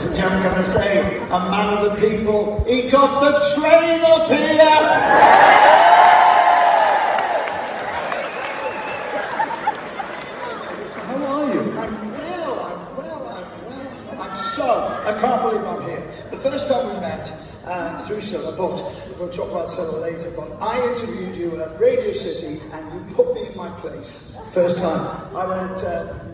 ladies and gentlemen, can I say, a man of the people, he got the train up here! How are you? I'm well. I can't believe I'm here. The first time we met, through Silla, but we'll talk about Silla later, but I interviewed you at Radio City and you put me in my place. First time. I went,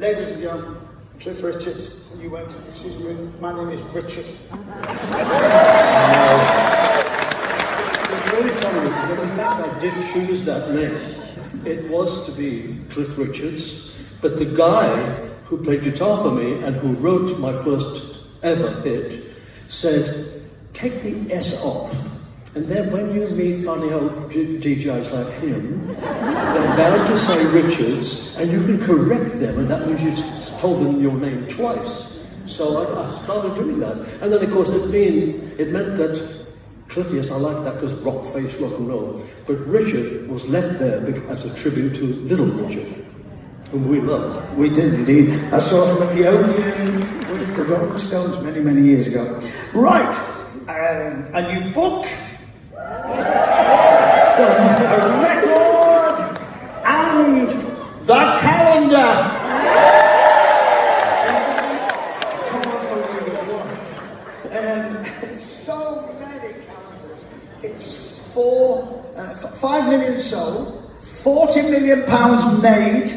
ladies and gentlemen, Cliff Richards, and you went, excuse me, my name is Richard. It's really funny, but in fact I did choose that name. It was to be Cliff Richards, but the guy who played guitar for me and who wrote my first ever hit said, take the S off. And then when you meet funny old DJs like him, they're bound to say Richards, and you can correct them, and that means you've told them your name twice. So I started doing that. And then, of course, it meant that Cliff, yes, I like that because rock face, rock and roll. But Richard was left there as a tribute to Little Richard, whom we loved. We did indeed. I saw him at the Odeon with the Rolling Stones many, many years ago. Right, a new book, a record, and the calendar. I can't believe it. So many calendars. It's 5 million sold, 40 million pounds made.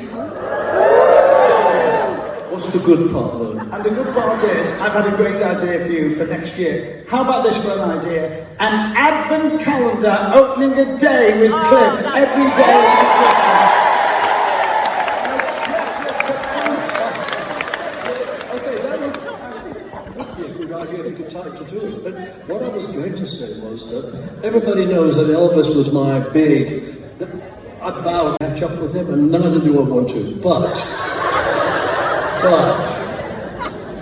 What's the good part, though? And the good part is, I've had a great idea for you for next year. How about this for an idea? An advent calendar opening a day with Cliff every day up to Christmas. Okay, that would be a good idea if you could time to do it. But what I was going to say was that everybody knows that Elvis was my big... I vowed to catch up with him, and neither do I want to. But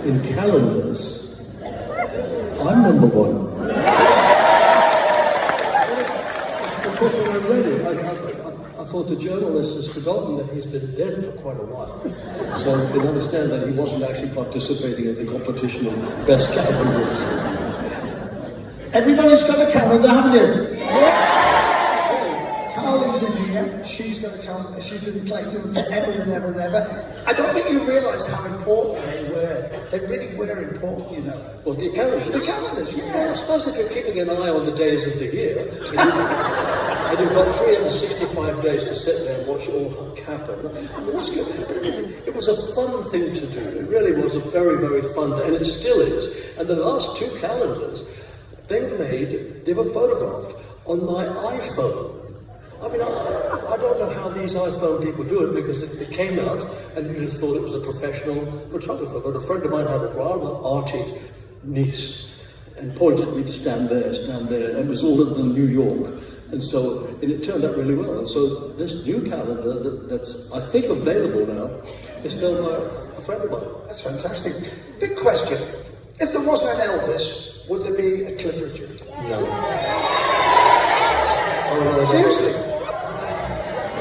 in calendars, I'm number one. Of course, when I read it, I thought the journalist has forgotten that he's been dead for quite a while. So you can understand that he wasn't actually participating in the competition of best calendars. Everybody's got a calendar, haven't you? Carly's in here. She's got a calendar. She's been collecting them forever and ever and ever. I don't think you realise how important they were. They really were important, you know. Well, the calendars? The calendars, yeah. Well, I suppose if you're keeping an eye on the days of the year, and you've got 365 days to sit there and watch it all happen, I mean, that's good. But it was a fun thing to do. It really was a very, very fun thing, and it still is. And the last two calendars, they were photographed on my iPhone. I mean, I don't know how these iPhone people do it, because it came out and you just thought it was a professional photographer. But a friend of mine had a rather arty niece and pointed me to stand there, and it was all in New York. And it turned out really well. And so this new calendar that's, I think, available now is filmed by a friend of mine. That's fantastic. Big question. If there wasn't an Elvis, would there be a Cliff Richard? No. Oh, no. Seriously?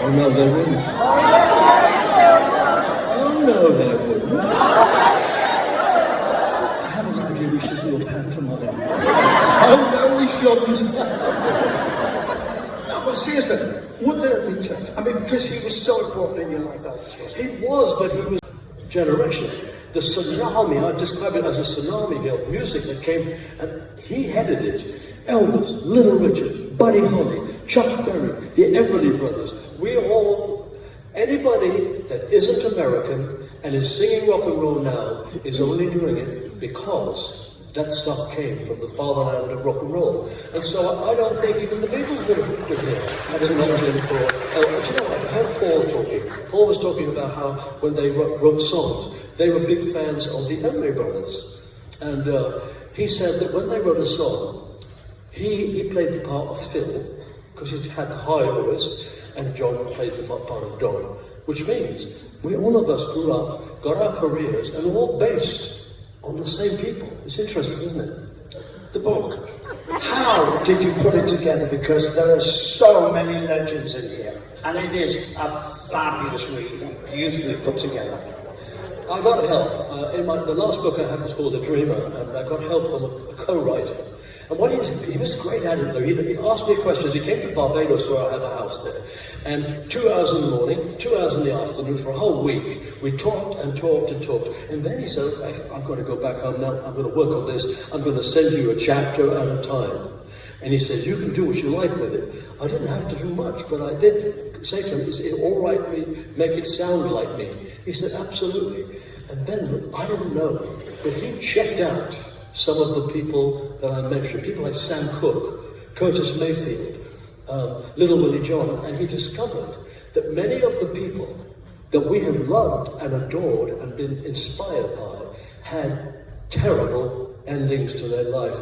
Oh no, they wouldn't. Oh no, they wouldn't. I have an idea we should do a pantomime. Oh no, we shouldn't. No, but seriously, would there be Cliff? I mean, because he was so important in your life, Elvis was. He was, but he was generation. The tsunami, I describe it as a tsunami of music that came, and he headed it. Elvis, Little Richard, Buddy Holly, Chuck Berry, the Everly Brothers. Anybody that isn't American and is singing rock and roll now is only doing it because that stuff came from the fatherland of rock and roll. And so I don't think even the Beatles would have been here had it not been for... you know, I heard Paul talking. Paul was talking about how when they wrote songs, they were big fans of the Everly Brothers. And he said that when they wrote a song, he played the part of Phil, because he had the high voice, and John played the part of Don, which means all of us grew up, got our careers, and all based on the same people. It's interesting, isn't it? The book. How did you put it together? Because there are so many legends in here, and it is a fabulous read, beautifully put together. I got help. The last book I had was called The Dreamer, and I got help from a co-writer. And he was great at it, though. He asked me questions. He came to Barbados, where I have a house there. And 2 hours in the morning, 2 hours in the afternoon, for a whole week, we talked and talked and talked. And then he said, I'm going to go back home now. I'm going to work on this. I'm going to send you a chapter at a time. And he said, you can do what you like with it. I didn't have to do much, but I did say to him, is it all right make it sound like me? He said, absolutely. And then, I didn't know, but he checked out some of the people that I mentioned, people like Sam Cooke, Curtis Mayfield, Little Willie John, and he discovered that many of the people that we have loved and adored and been inspired by had terrible endings to their life.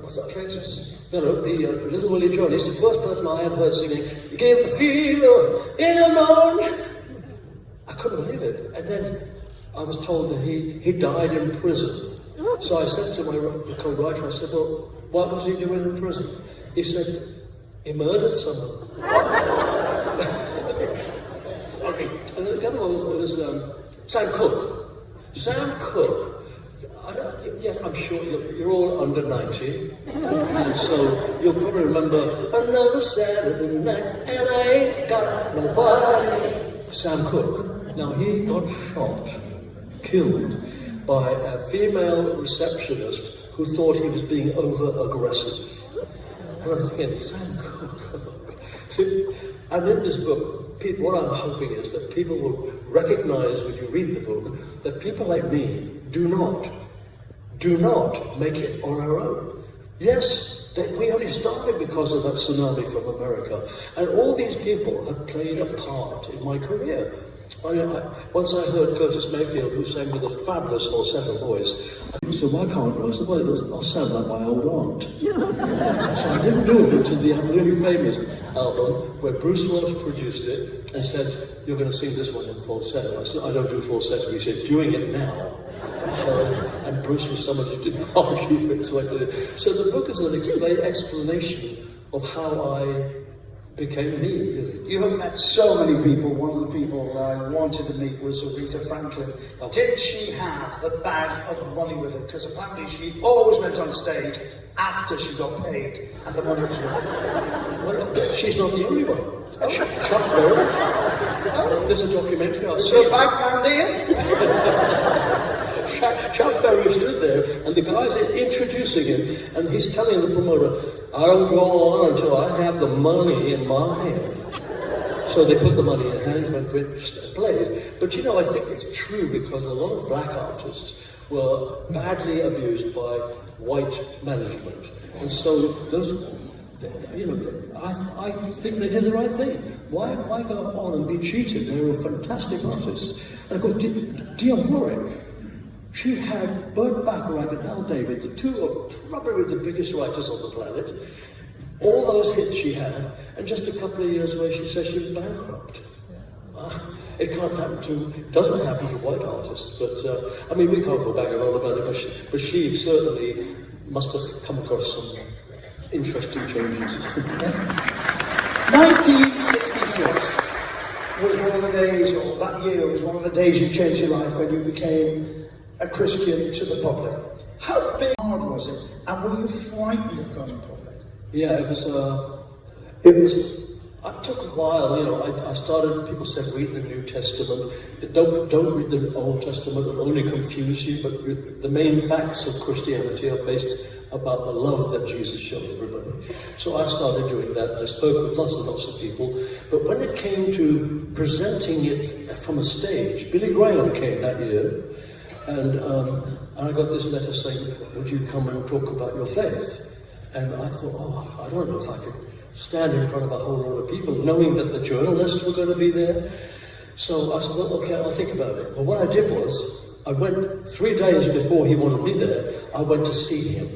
What's that? Curtis? No, the Little Willie John. He's the first person I ever heard singing, "You give the fever in the morning." I couldn't believe it. And then I was told that he died in prison. So I said to my co-writer, I said, well, what was he doing in prison? He said, he murdered someone. Okay. And the other one was Sam Cooke. Sam Cooke. I'm sure you're all under 90, and so you'll probably remember another Saturday night, and I ain't got nobody. Sam Cooke. Now he got killed by a female receptionist who thought he was being over-aggressive. And I'm thinking, Sam Cooke. See, and in this book, what I'm hoping is that people will recognize when you read the book that people like me do not make it on our own. Yes, we only started because of that tsunami from America. And all these people have played a part in my career. Once I heard Curtis Mayfield, who sang with a fabulous falsetto voice, I said, why can't I? I said, well, I'll sound like my old aunt. So I didn't do it until the really famous album, where Bruce Welch produced it and said, you're going to sing this one in falsetto. I said, I don't do falsetto. He said, doing it now. And Bruce was somebody who didn't argue it, so I did it. So the book is an explanation of how I became me, really. You have met so many people. One of the people that I wanted to meet was Aretha Franklin. Did she have the bag of money with her? Because apparently she always went on stage after she got paid and the money was with her. Well, she's not the only one. Chuck Berry. There's a documentary I've seen. So background here? Chuck Berry stood there, and the guy's introducing him, and he's telling the promoter, I don't go on until I have the money in my hand. So they put the money in hands, went with plays. But you know, I think it's true because a lot of black artists were badly abused by white management. And so those, I think they did the right thing. Why go on and be cheated? They were fantastic artists. And of course, Dionne Warwick, she had Burt Bacharach and Hal David, the two of probably the biggest writers on the planet. All those hits she had, and just a couple of years away, she says she was bankrupt. It doesn't happen to white artists, but we can't go back and on about it, but she certainly must have come across some interesting changes. 1966 was one of the days, or that year was one of the days you changed your life when you became a Christian to the public. How big hard was it, and were you frightened of going public? Yeah, it was. It took a while. I started. People said read the New Testament. Don't read the Old Testament. It'll only confuse you. But the main facts of Christianity are based about the love that Jesus showed everybody. So I started doing that. I spoke with lots and lots of people. But when it came to presenting it from a stage, Billy Graham came that year. And I got this letter saying, would you come and talk about your faith? And I thought, I don't know if I could stand in front of a whole lot of people, knowing that the journalists were going to be there. So I said, well, okay, I'll think about it. But what I did was, I went 3 days before he wanted me there, I went to see him.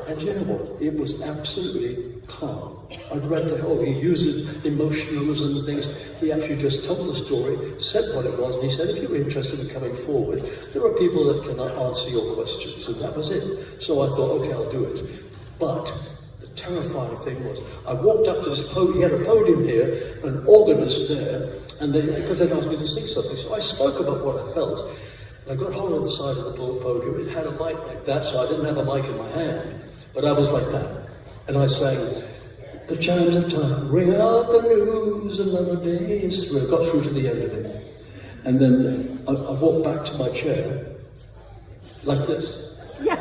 And you know what? It was absolutely calm. I'd read he uses emotionalism and things. He actually just told the story, said what it was, and he said, if you're interested in coming forward, there are people that can answer your questions, and that was it. So I thought, okay, I'll do it. But the terrifying thing was, I walked up to this podium, he had a podium here, an organist there, and because they'd asked me to sing something, so I spoke about what I felt. I got hold of the side of the podium, it had a mic like that, so I didn't have a mic in my hand, but I was like that. And I sang, the chimes of time, ring out the news, another day is through. I got through to the end of it. And then I walked back to my chair, like this. I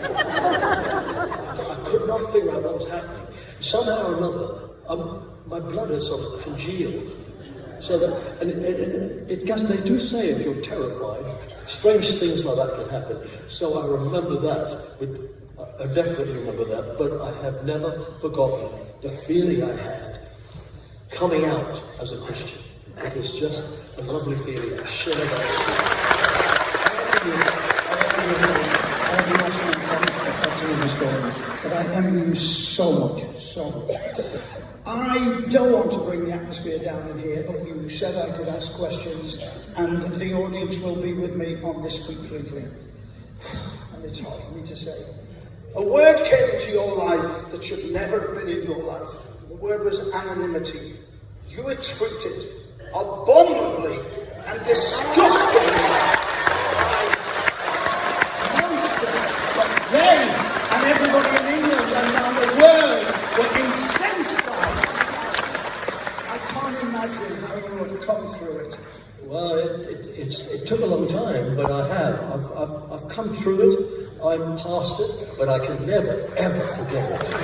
could not figure out what was happening. Somehow or another, my blood had sort of congealed. So that, and they do say if you're terrified, strange things like that can happen. So I remember that, I definitely remember that, but I have never forgotten the feeling I had coming out as a Christian. It was just a lovely feeling to share that. But I envy you so much, so much. I don't want to bring the atmosphere down in here, but you said I could ask questions, and the audience will be with me on this completely. And it's hard for me to say. A word came into your life that should never have been in your life. The word was anonymity. You were treated abominably and disgustingly by monsters, but they and everybody in England and around the world were incensed by it. I can't imagine how you have come through it. Well, it took a long time, but I have. I've come through it. I'm past it, but I can never, ever forget it.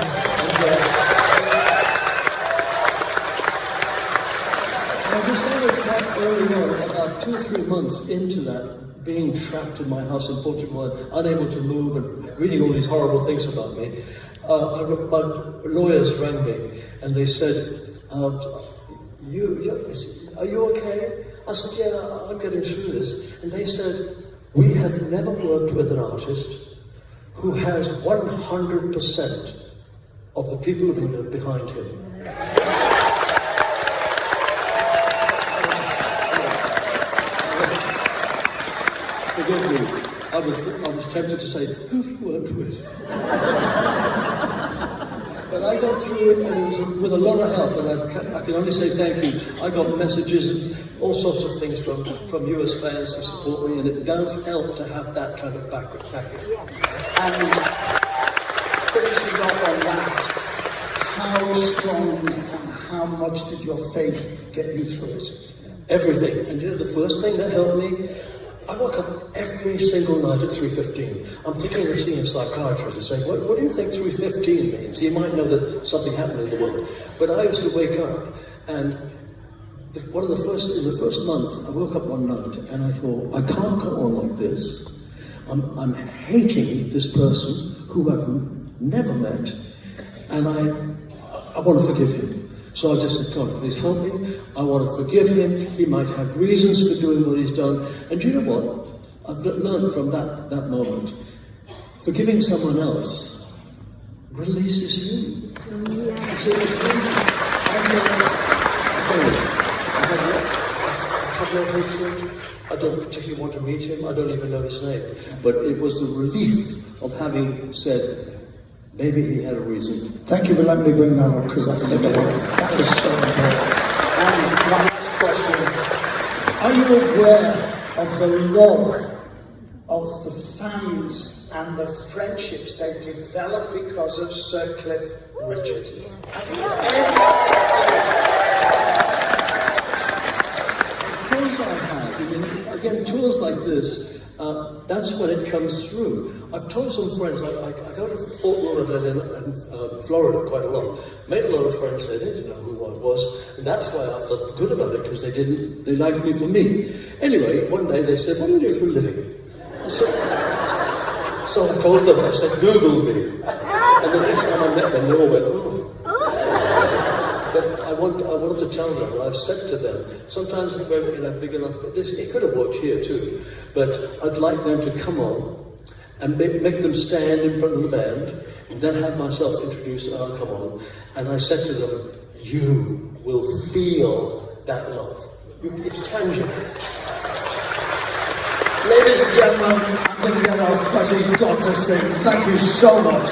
I discovered quite early on, about 2 or 3 months into that, being trapped in my house in Portugal and unable to move and reading all these horrible things about me, my lawyers rang me and they said, are you okay? I said, yeah, I'm getting through this. And they said, we have never worked with an artist who has 100% of the people of England behind him. Forgive me, I was tempted to say, who have you worked with? But I got through it, and it was with a lot of help, and I can only say thank you. I got messages and all sorts of things from you as fans to support me, and it does help to have that kind of backing. And finishing off on that, how strong and how much did your faith get you through it? Everything. And you know, the first thing that helped me, I woke up every single night at 3:15. I'm thinking of seeing a psychiatrist and saying, what do you think 3:15 means? You might know that something happened in the world. But I used to wake up, and in the first month, I woke up one night and I thought, I can't go on like this. I'm hating this person who I've never met, and I want to forgive him. So I just said, God, please help me. I want to forgive him. He might have reasons for doing what he's done. And do you know what? I've learned from that moment. Forgiving someone else releases you. Yeah. So it's easy. I have no hatred. I don't particularly want to meet him. I don't even know his name. But it was the relief of having said, maybe he had a reason. Thank you for letting me bring that up, because that was so important. And my next question, are you aware of the love of the fans and the friendships they developed because of Sir Cliff Richard? Have you Of course I have. I mean, again, tours like this, that's when it comes through. I've told some friends, I go to Fort Lauderdale in Florida quite a lot. Made a lot of friends, they didn't know who I was, and that's why I felt good about it, because they liked me for me. Anyway, one day they said, what do you do for a living? So I told them, I said, Google me. And the next time I met them, they all went, oh. But I wanted to tell them, and I've said to them, sometimes if we're big enough, it could have worked here too, but I'd like them to come on and make them stand in front of the band, and then have myself introduce, come on, and I said to them, you will feel that love. It's tangible. Ladies and gentlemen, I'm going to get off because he's got to sing. Thank you so much.